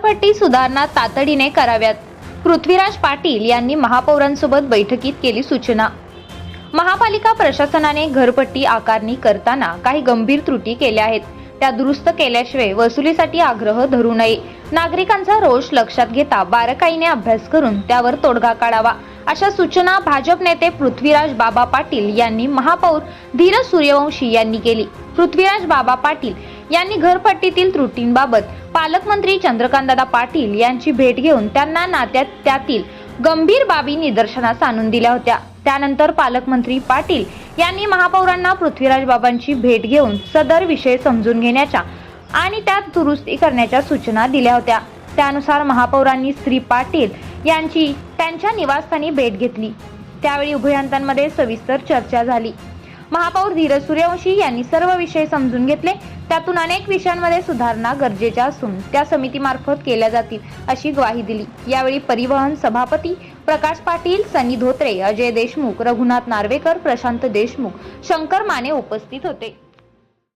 घरपट्टी सुधारणा तातडीने कराव्यात. पृथ्वीराज पाटील यांनी महापौरांसोबत बैठकीत केली सूचना. महापालिका प्रशासनाने घरपट्टी आकारणी करताना काही गंभीर त्रुटी केल्या आहेत. त्या दुरुस्त केल्याशिवाय वसुलीसाठी आग्रह धरू नये. नागरिकांचा रोष लक्षात घेता बारकाईने अभ्यास करून त्यावर तोडगा काढावा, अशा सूचना भाजप नेते पृथ्वीराज बाबा पाटील यांनी महापौर धीरज सूर्यवंशी यांनी केली. पृथ्वीराज बाबा पाटील यांनी घरपट्टीतील त्रुटींबाबत पालकमंत्री चंद्रकांतदादा पाटील यांची भेट घेऊन त्यांना त्यातील गंभीर बाबी निदर्शनास आणून दिल्या होत्या. त्यानंतर पालकमंत्री पाटील यांनी महापौरांना पृथ्वीराज बाबांची भेट घेऊन सदर विषय समजून घेण्याच्या आणि त्यात दुरुस्ती करण्याच्या सूचना दिल्या होत्या. त्यानुसार महापौरांनी श्री पाटील यांची त्यांच्या निवासस्थानी भेट घेतली. त्यावेळी उभयतांमध्ये सविस्तर चर्चा झाली. महापौर धीरज सूर्यवंशी यांनी सर्व विषय समजून घेतले. त्यातून अनेक विषयांमध्ये सुधारणा गरजेच्या असून त्या समितीमार्फत केल्या जातील अशी ग्वाही दिली. यावेळी परिवहन सभापती प्रकाश पाटील, सनी धोत्रे, अजय देशमुख, रघुनाथ नार्वेकर, प्रशांत देशमुख, शंकर माने उपस्थित होते.